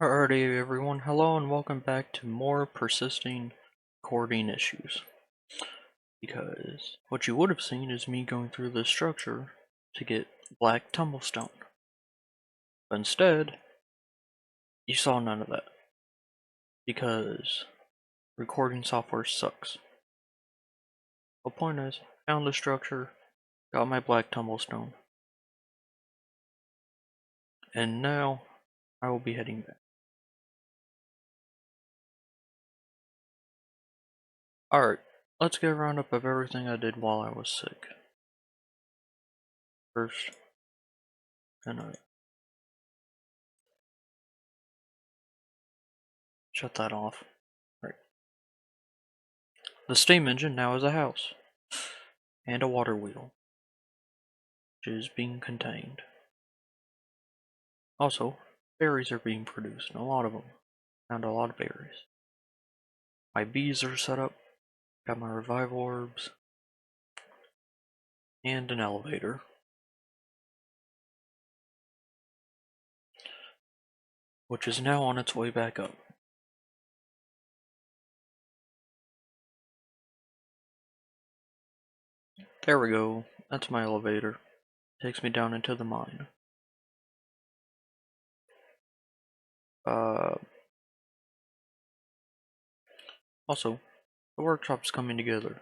Alrighty everyone, hello and welcome back to more persisting recording issues. Because what you would have seen is me going through this structure to get black tumblestone. But instead, you saw none of that. Because recording software sucks. The point is, found the structure, got my black tumblestone. And now, I will be heading back. Alright, let's get a roundup of everything I did while I was sick. First, gonna shut that off. Right. The steam engine now is a house, and a water wheel, which is being contained. Also, berries are being produced, and a lot of them. Found a lot of berries. My bees are set up, got my revival orbs, and an elevator. Which is now on its way back up. There we go, that's my elevator. Takes me down into the mine. Also, the workshop's coming together.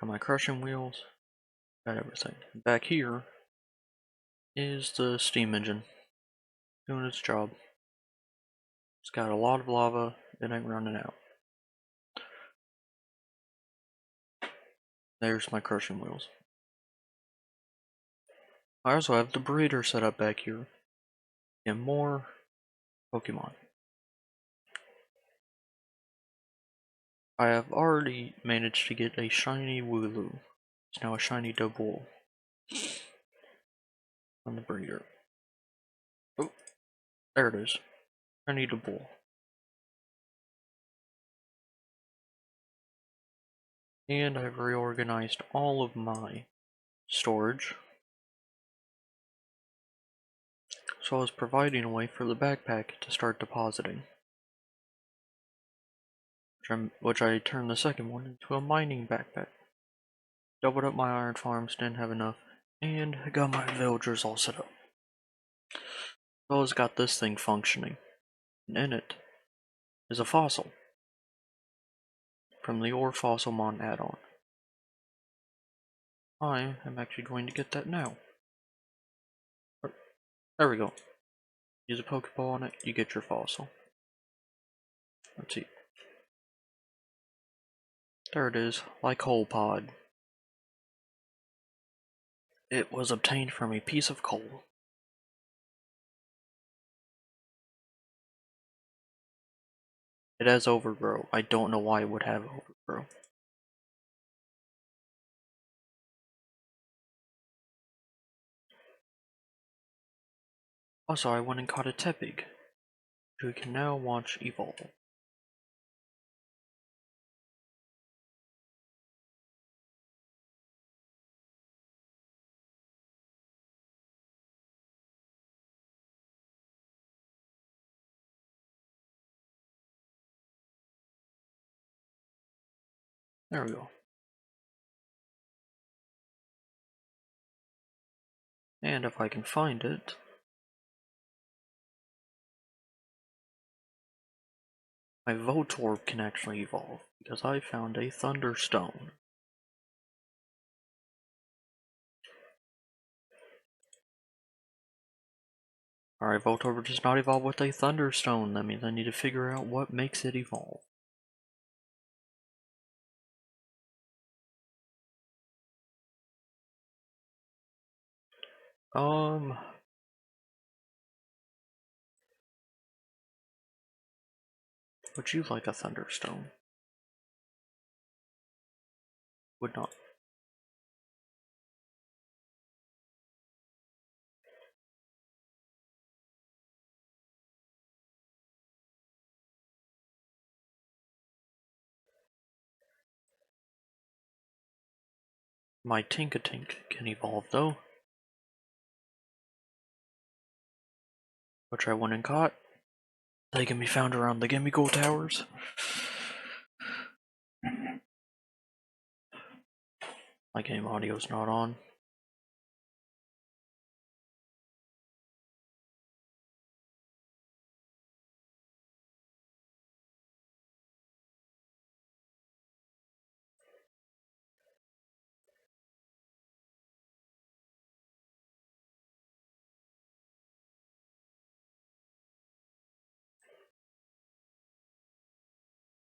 Got my crushing wheels, got everything. Back here is the steam engine, doing its job. It's got a lot of lava, it ain't running out. There's my crushing wheels. I also have the breeder set up back here, and more Pokemon. I have already managed to get a shiny Wooloo. It's now a shiny Double on the breeder. Oh, there it is. Shiny Double. And I've reorganized all of my storage, so I was providing a way for the backpack to start depositing. Which I turned the second one into a mining backpack. Doubled up my iron farms, didn't have enough, and I got my villagers all set up. So it's got this thing functioning, and in it is a fossil from the Cobblemon add-on. I am actually going to get that now. There we go. Use a Pokeball on it, you get your fossil. Let's see. There it is, like Coal Pod. It was obtained from a piece of coal. It has overgrow. I don't know why it would have overgrow. Also, I went and caught a Tepig, which we can now watch evolve. There we go. And if I can find it, my Voltorb can actually evolve, because I found a Thunderstone. Alright, Voltorb does not evolve with a Thunderstone. That means I need to figure out what makes it evolve. Would you like a Thunderstone? Would not. My Tinkatink can evolve though, which I went and caught. They can be found around the Gimmighoul Towers. My game audio's not on.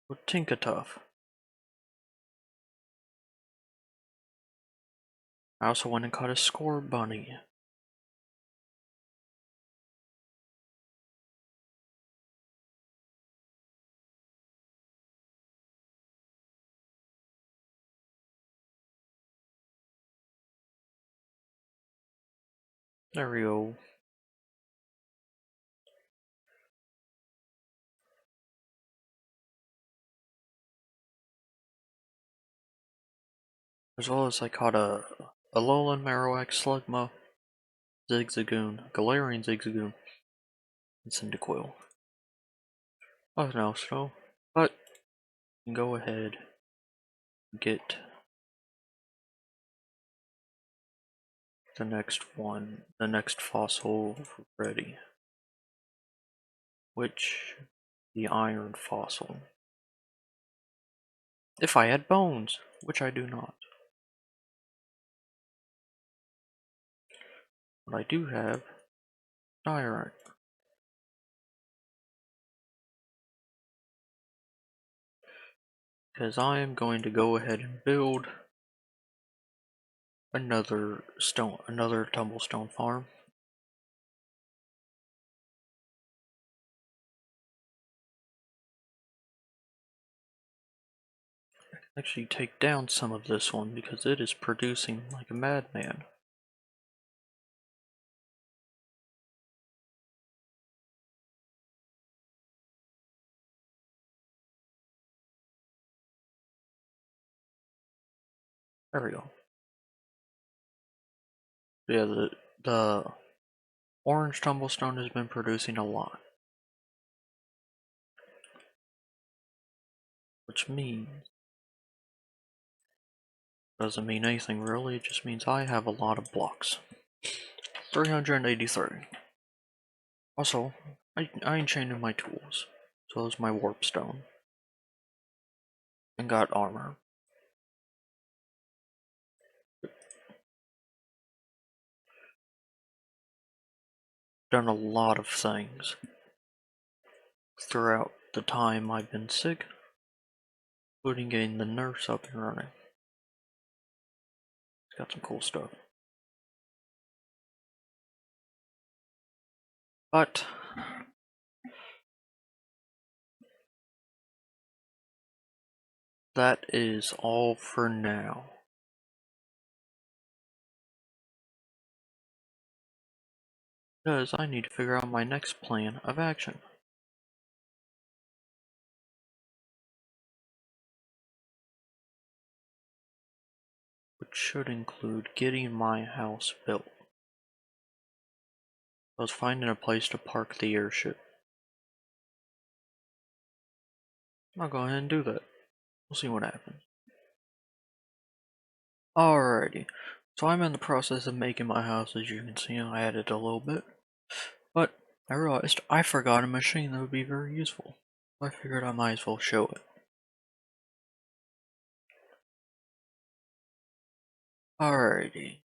With Tinkatuff. I also went and caught a score bunny. There we go. As well as I caught a Alolan Marowak, Slugma, Zigzagoon, Galarian Zigzagoon, and Cyndaquil. Oh no, so, but go ahead, get the next fossil ready. Which, the iron fossil. If I had bones, which I do not. What I do have, iron. Because I am going to go ahead and build another tumblestone farm. Actually take down some of this one because it is producing like a madman. There we go. Yeah, the orange tumblestone has been producing a lot. Which means, doesn't mean anything really, it just means I have a lot of blocks. 383. Also, I enchanted my tools, as well as my warp stone. And got armor. Done a lot of things throughout the time I've been sick, including getting the nurse up and running. It's got some cool stuff. But that is all for now. Because I need to figure out my next plan of action. Which should include getting my house built. I was finding a place to park the airship. I'll go ahead and do that. We'll see what happens. Alrighty, so I'm in the process of making my house. As you can see, I added a little bit. But I realized I forgot a machine that would be very useful. I figured I might as well show it. Alrighty,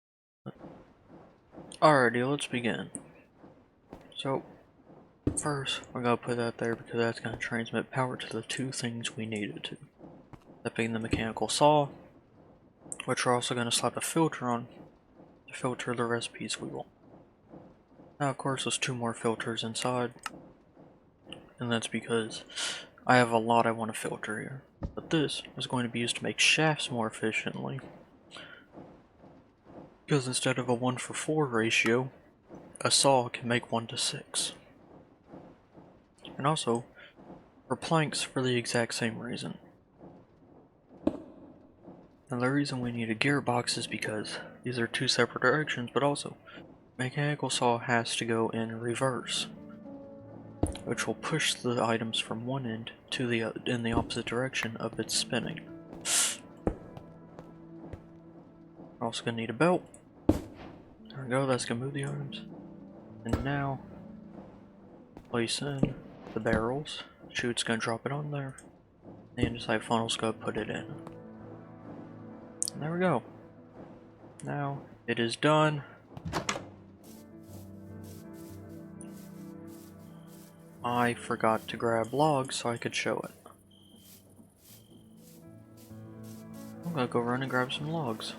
let's begin. So, first, we're gonna put that there because that's gonna transmit power to the two things we need it to. That being the mechanical saw, which we're also gonna slap a filter on to filter the recipes we want. Now, of course, there's two more filters inside, and that's because I have a lot I want to filter here. But this is going to be used to make shafts more efficiently. Because instead of a 1:4 ratio, a saw can make 1:6. And also, for planks for the exact same reason. And the reason we need a gearbox is because these are two separate directions, but also, mechanical saw has to go in reverse. which will push the items from one end to in the opposite direction of its spinning. We're also gonna need a belt. There we go, that's gonna move the items. And now, place in the barrels. Chute's gonna drop it on there. And just like funnel's gonna put it in. And there we go. Now it is done. I forgot to grab logs so I could show it. I'm gonna go run and grab some logs.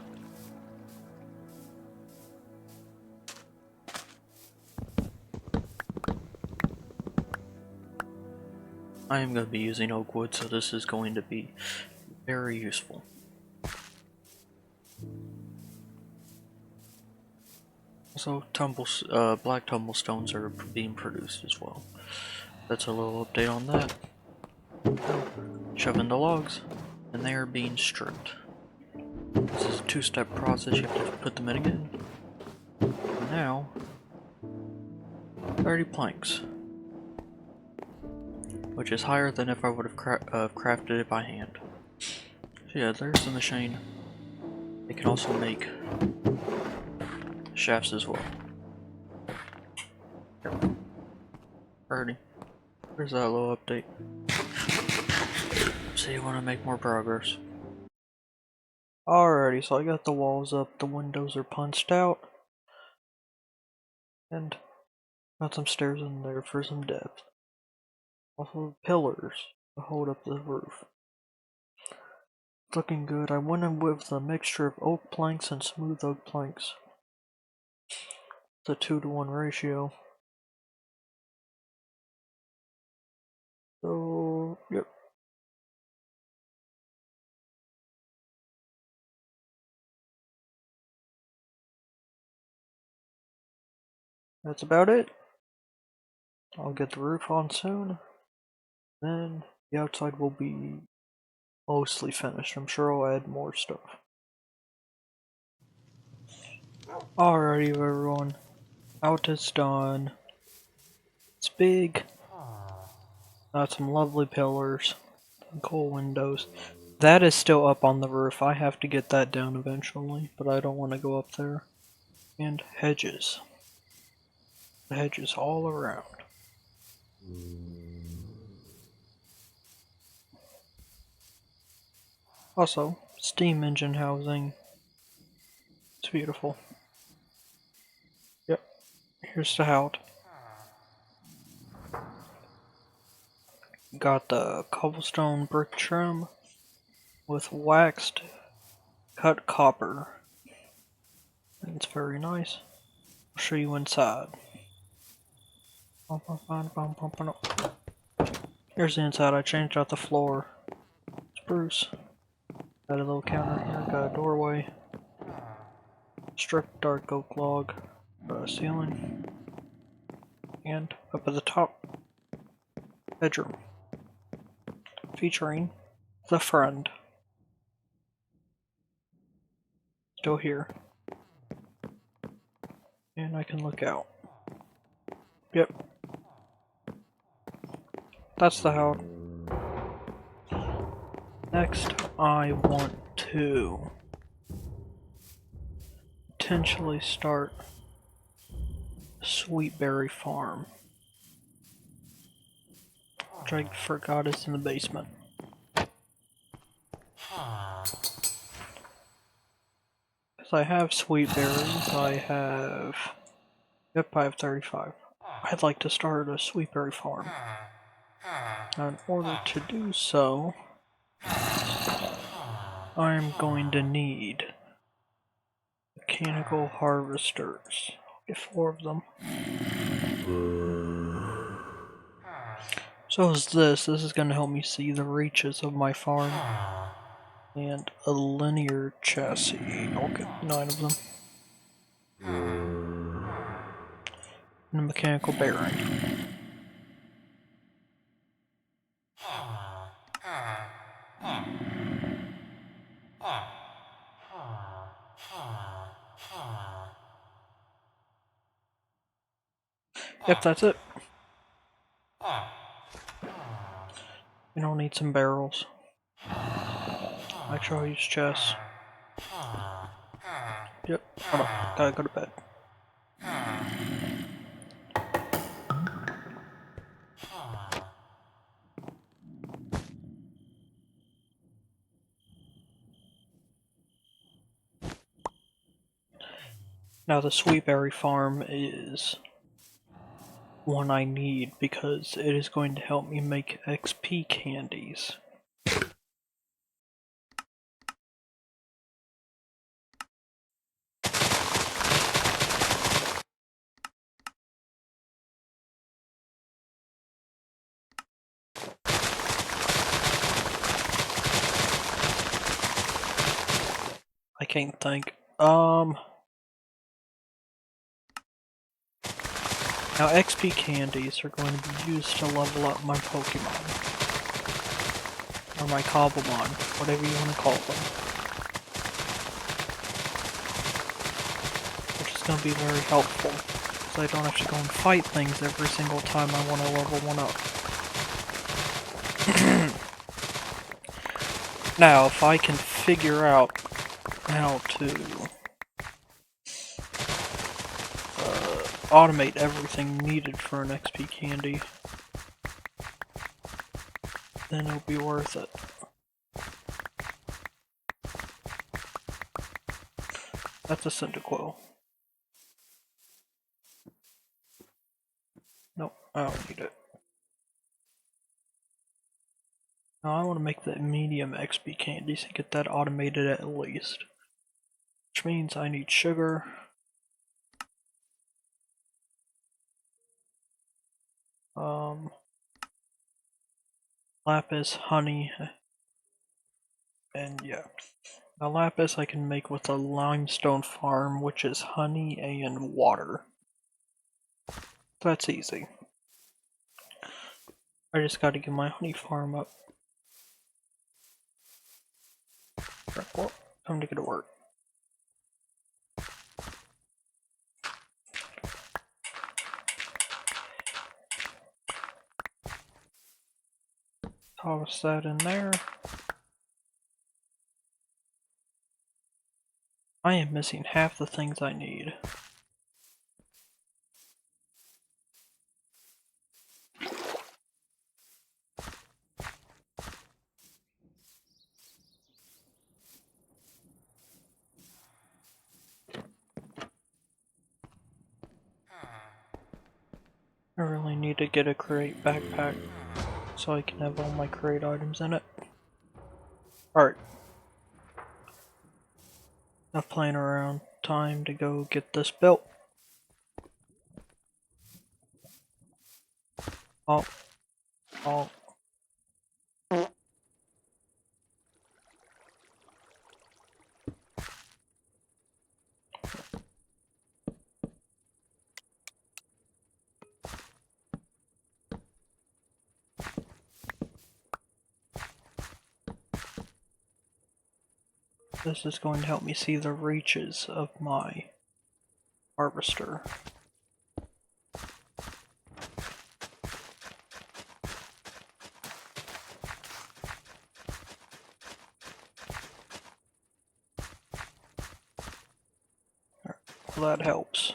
I am going to be using oak wood, so this is going to be very useful. Also, black tumblestones are being produced as well. That's a little update on that. Shove in the logs, and they are being stripped. This is a two-step process, you have to put them in again. And now, 30 planks. Which is higher than if I would have crafted it by hand. So yeah, there's the machine. It can also make shafts as well. Alrighty, there's that little update. See when I make more progress. Alrighty, so I got the walls up, the windows are punched out, and got some stairs in there for some depth. Also pillars to hold up the roof. It's looking good. I went in with a mixture of oak planks and smooth oak planks. It's a 2-to-1 ratio. So, yep. That's about it. I'll get the roof on soon. Then the outside will be mostly finished. I'm sure I'll add more stuff. Alrighty everyone. Out is done. It's big. Got some lovely pillars. Some cool windows. That is still up on the roof. I have to get that down eventually, but I don't want to go up there. And hedges. The hedges all around. Also, steam engine housing. It's beautiful. Yep, here's the house. Got the cobblestone brick trim with waxed cut copper. And it's very nice. I'll show you inside. Here's the inside. I changed out the floor. Spruce. Got a little counter here. Got a doorway. Stripped dark oak log. Ceiling. And up at the top, bedroom. Featuring the friend. Still here. And I can look out. Yep. That's the house. Next, I want to potentially start a sweetberry farm. Which I forgot is in the basement. Because I have sweet berries, I have 35. I'd like to start a sweet berry farm. Now, in order to do so, I'm going to need mechanical harvesters. I'll get 4 of them. So is this. This is going to help me see the reaches of my farm. And a linear chassis. I'll get 9 of them. And a mechanical bearing. Yep, that's it. We don't need some barrels. Actually, I'll use chests. Yep, hold on, gotta go to bed. Now the sweetberry farm is one I need because it is going to help me make XP candies. I can't think. Now XP candies are going to be used to level up my Pokemon. Or my Cobblemon, whatever you want to call them. Which is going to be very helpful, so I don't have to go and fight things every single time I want to level one up. Now, if I can figure out how to automate everything needed for an XP candy, then it'll be worth it. That's a Cyndaquil. Nope, I don't need it. Now I want to make the medium XP candies and get that automated at least. Which means I need sugar. Lapis, honey, and yeah. Now lapis I can make with a limestone farm, which is honey and water. That's easy. I just gotta get my honey farm up. Right, well, time to get to work. Toss that in there. I am missing half the things I need. I really need to get a crate backpack so I can have all my crate items in it. Alright. Enough playing around. Time to go get this built. Oh. Oh. This is going to help me see the reaches of my harvester. Well, that helps.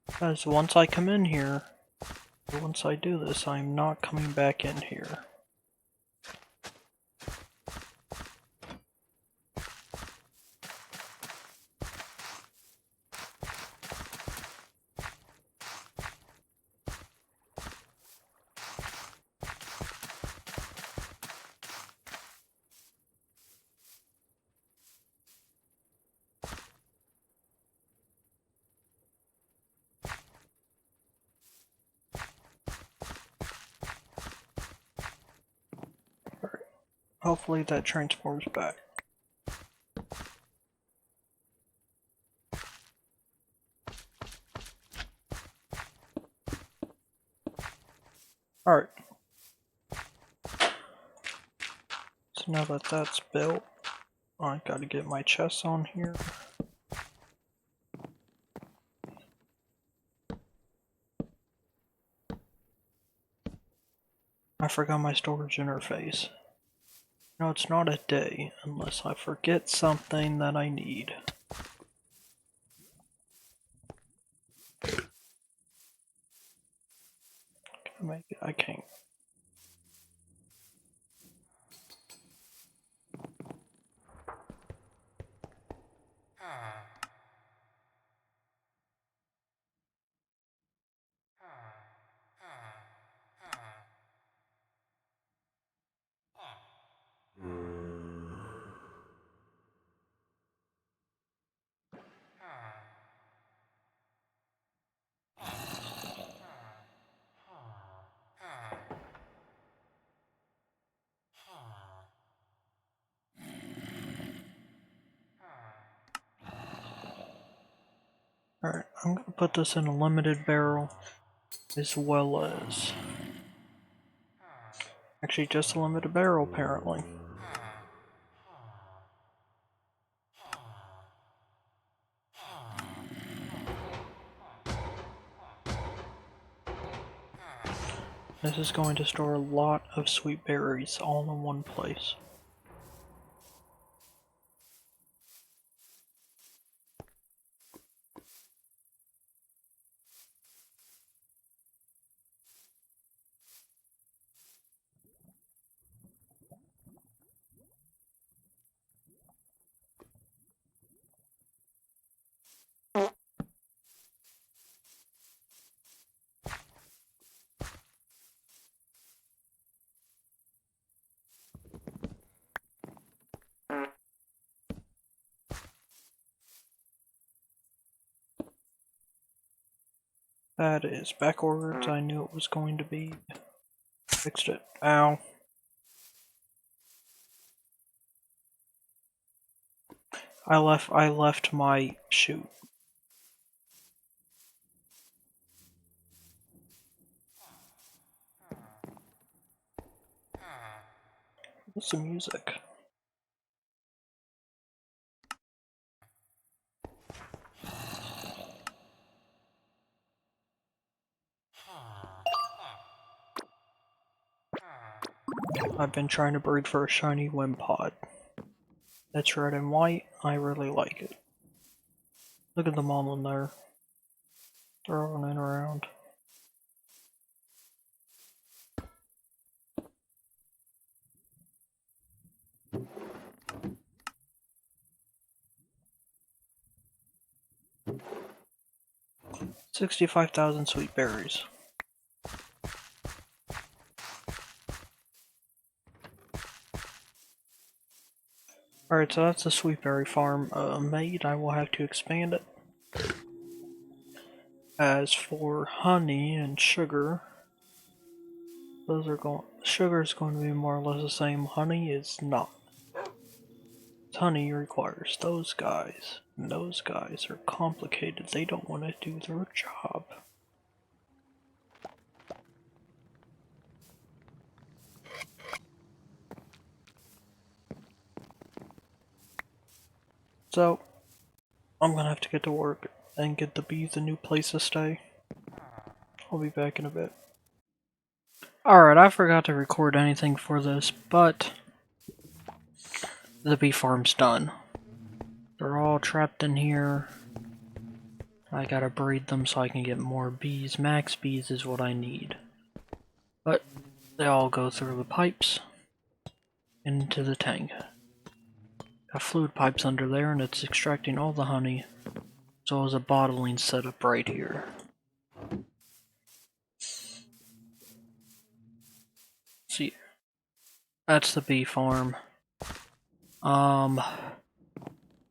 Because once I come in here, once I do this, I'm not coming back in here. Hopefully that transforms back. Alright. So now that that's built, I gotta get my chests on here. I forgot my storage interface. No, it's not a day unless I forget something that I need. I can't. Alright, I'm gonna put this in a limited barrel as well as... Actually, just a limited barrel apparently. This is going to store a lot of sweet berries all in one place. That is backwards. I knew it was going to be. Fixed it. Ow. I left my chute. What's the music? I've been trying to breed for a shiny Wimpod. It's red and white. I really like it. Look at them all in there. They're running around. $65,000 sweet berries. Alright, so that's the sweet berry farm made. I will have to expand it. As for honey and sugar, those are going. Sugar is going to be more or less the same. Honey is not. Honey requires those guys, and those guys are complicated. They don't want to do their job. So, I'm gonna have to get to work and get the bees a new place to stay. I'll be back in a bit. Alright, I forgot to record anything for this, but the bee farm's done. They're all trapped in here. I gotta breed them so I can get more bees. Max bees is what I need. But they all go through the pipes into the tank. Got fluid pipes under there and it's extracting all the honey, as well as a bottling setup right here. See, that's the bee farm. It's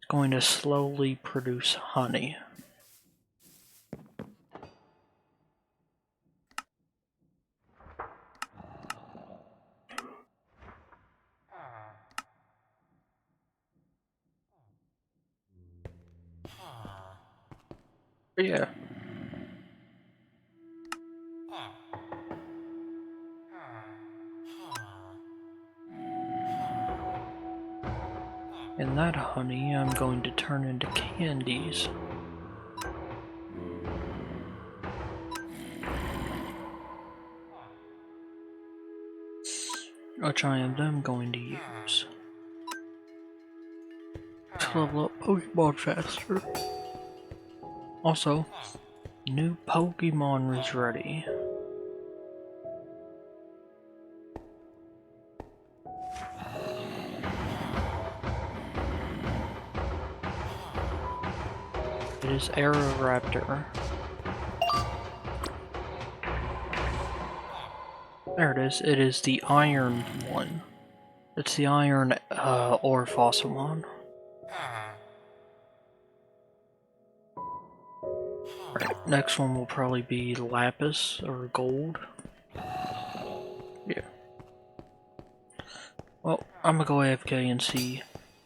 going to slowly produce honey. But yeah. And that honey I'm going to turn into candies. which I am then going to use to level up Pokemon faster. Also, new Pokemon is ready. It is Aeroraptor. There it is. It is the iron one. It's the iron or Fossilmon. Right, next one will probably be Lapis or Gold. Yeah. Well, I'm gonna go AFK and see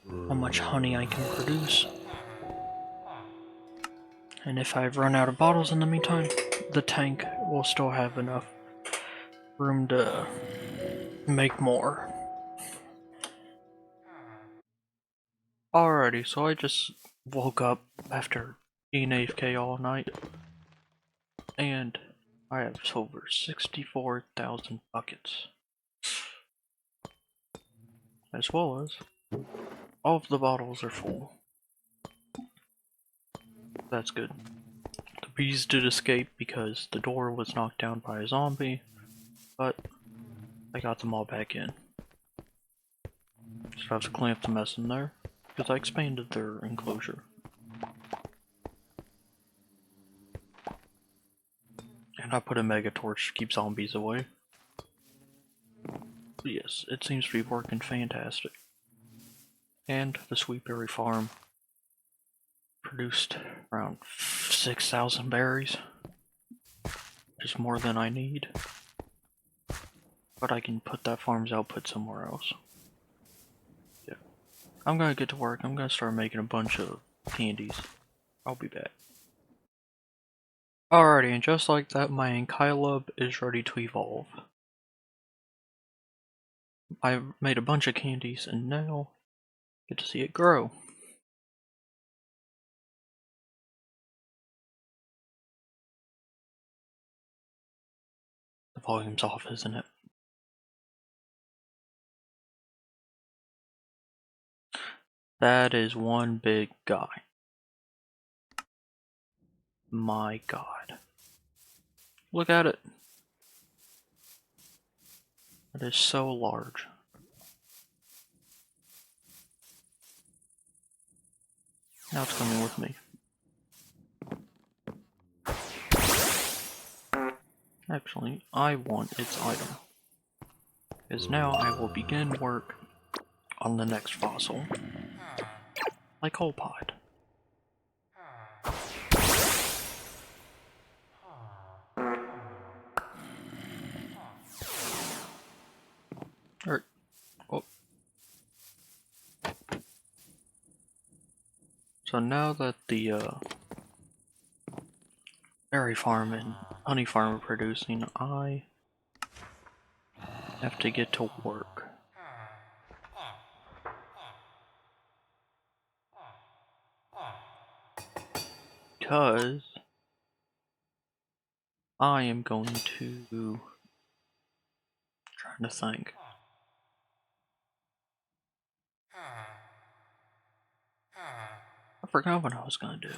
how much honey I can produce. And if I run out of bottles in the meantime, the tank will still have enough room to make more. Alrighty, so I just woke up after being AFK all night, and I have over 64,000 buckets. As well as, all of the bottles are full. That's good. The bees did escape because the door was knocked down by a zombie, but I got them all back in. Just have to clean up the mess in there, because I expanded their enclosure. And I put a mega torch to keep zombies away. But yes, it seems to be working fantastic. And the Sweet Berry Farm produced around 6,000 berries. Just more than I need. But I can put that farm's output somewhere else. Yeah. I'm gonna get to work. I'm gonna start making a bunch of candies. I'll be back. Alrighty, and just like that, my Ankylub is ready to evolve. I made a bunch of candies, and now get to see it grow. The volume's off, isn't it? That is one big guy. My god. Look at it. It is so large. Now it's coming with me. Actually, I want its item. Because now I will begin work on the next fossil. Like whole pod. Oh. So now that the berry farm and honey farm are producing, I have to get to work. Because I am going to trying to think. I forgot what I was gonna do.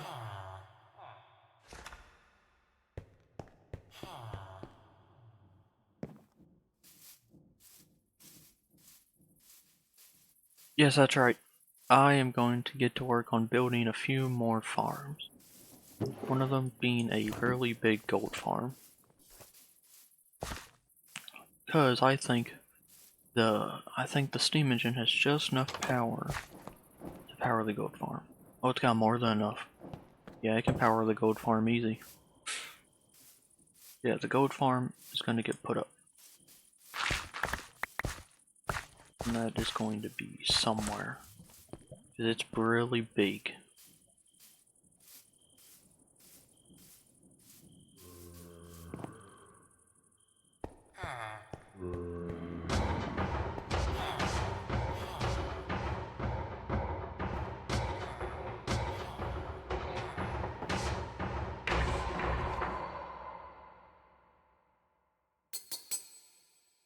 Yes, that's right. I am going to get to work on building a few more farms. One of them being a really big gold farm. Because I think the steam engine has just enough power to power the gold farm. Oh, it's got more than enough. Yeah, it can power the gold farm easy. Yeah, the gold farm is going to get put up. And that is going to be somewhere. Because it's really big.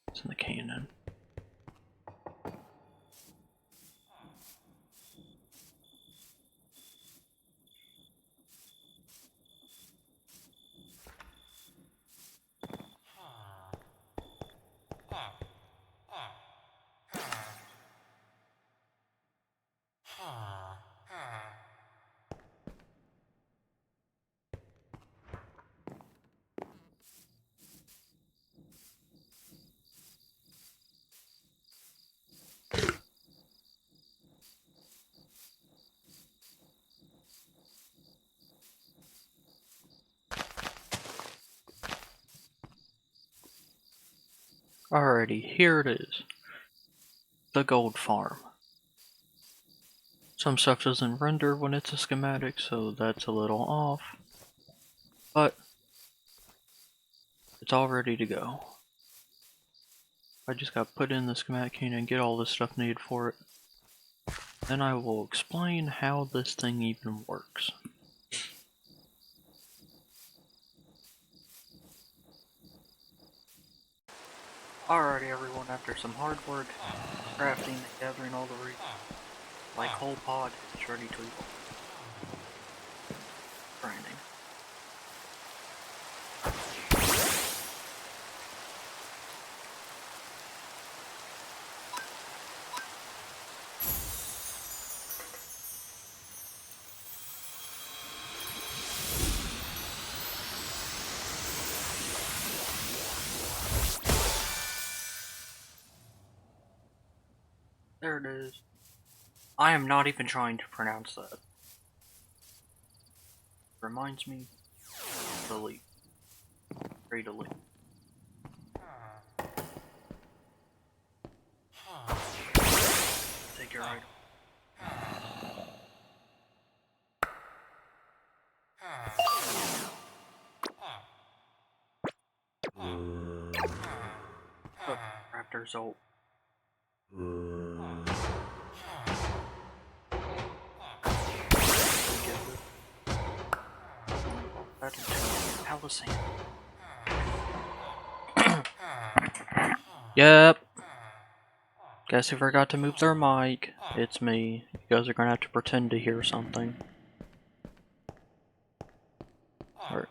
It's in the cannon. Alrighty, here it is. The gold farm. Some stuff doesn't render when it's a schematic, so that's a little off. But it's all ready to go. I just gotta put in the schematic key and get all the stuff needed for it. Then I will explain how this thing even works. Alrighty everyone, after some hard work, crafting and gathering all the my whole pod is ready to evolve. Grinding. There it is. I am not even trying to pronounce that. Reminds me of the leaf. Great leaf. Take your item. Look, Raptor's ult. That into Palisade. Yep. Guess who forgot to move their mic? It's me. You guys are gonna have to pretend to hear something. Alright.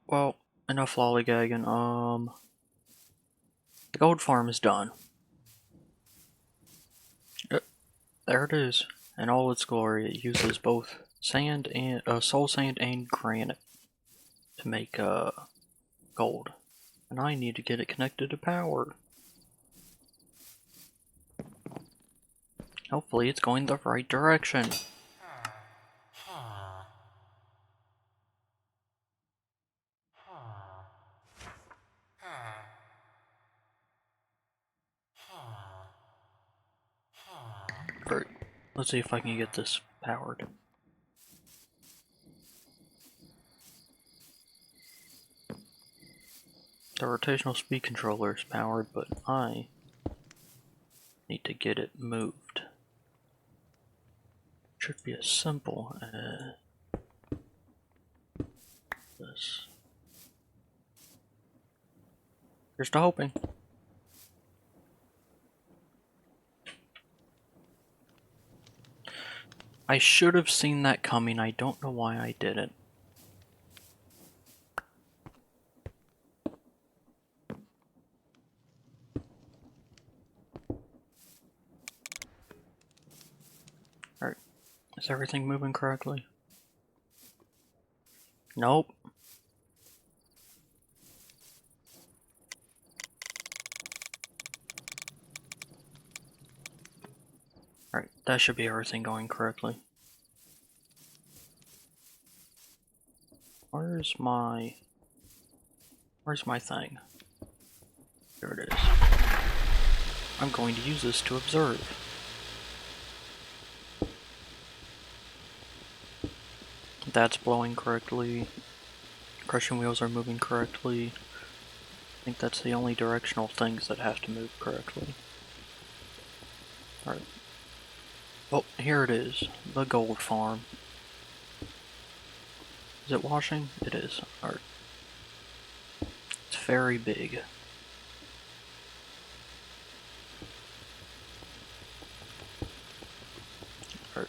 Well, enough lollygagging. The gold farm is done. There it is. In all its glory, it uses both sand and soul sand and granite to make gold. And I need to get it connected to power. Hopefully it's going the right direction. Alright, let's see if I can get this powered. The rotational speed controller is powered, but I need to get it moved. Should be as simple as this. Here's to hoping. I should have seen that coming. I don't know why I didn't. Alright, is everything moving correctly? Nope. Alright, that should be everything going correctly. Where's my thing? There it is. I'm going to use this to observe. That's blowing correctly. Crushing wheels are moving correctly. I think that's the only directional things that have to move correctly. Alright. Oh, here it is. The gold farm. Is it washing? It is. Alright. It's very big. Alright.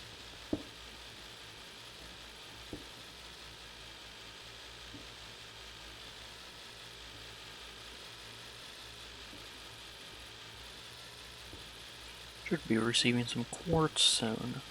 Should be receiving some quartz soon.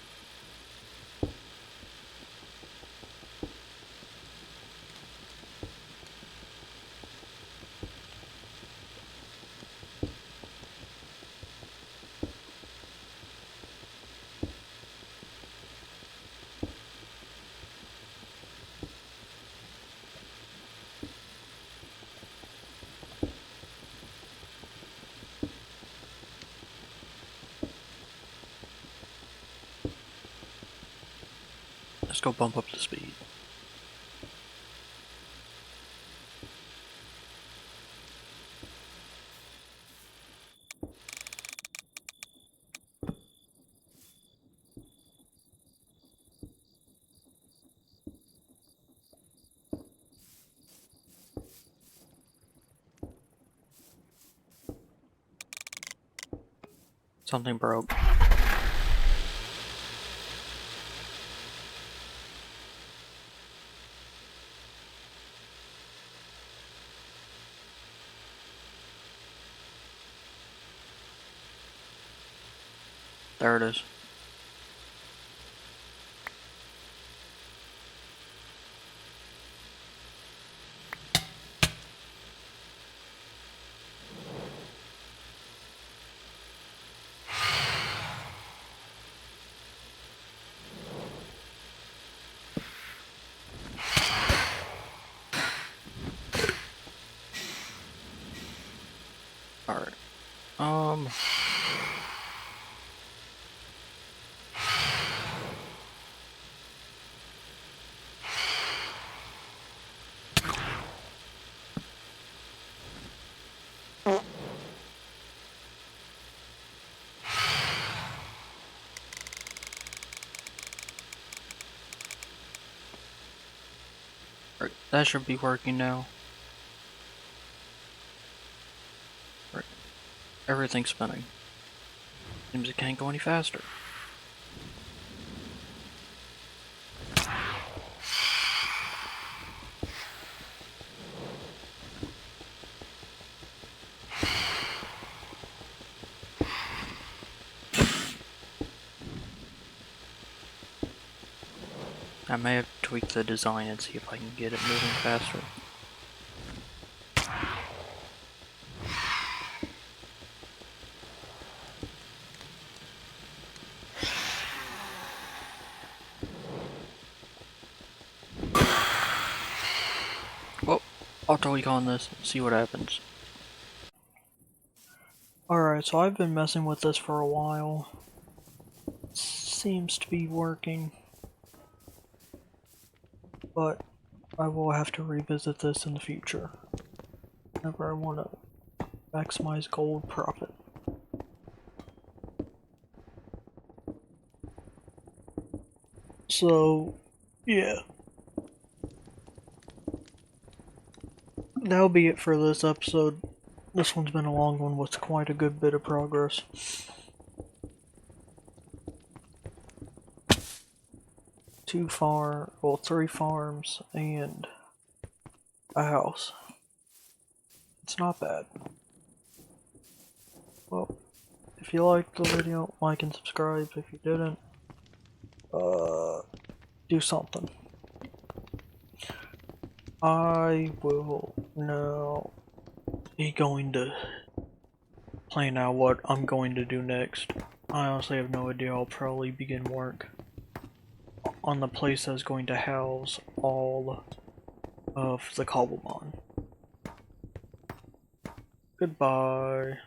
Let's go bump up the speed. Something broke. There it is. Alright. Right, that should be working now. Right. Everything's spinning. Seems it can't go any faster. I may have to tweak the design and see if I can get it moving faster. Well, I'll tweak on this and see what happens. Alright, so I've been messing with this for a while. It seems to be working. But I will have to revisit this in the future. Whenever I want to maximize gold profit. So, yeah. That'll be it for this episode. This one's been a long one with quite a good bit of progress. Three farms and a house. It's not bad. Well, if you liked the video, like and subscribe. If you didn't, do something. I will now be going to plan out what I'm going to do next. I honestly have no idea. I'll probably begin work on the place that's going to house all of the Cobblemon. Goodbye.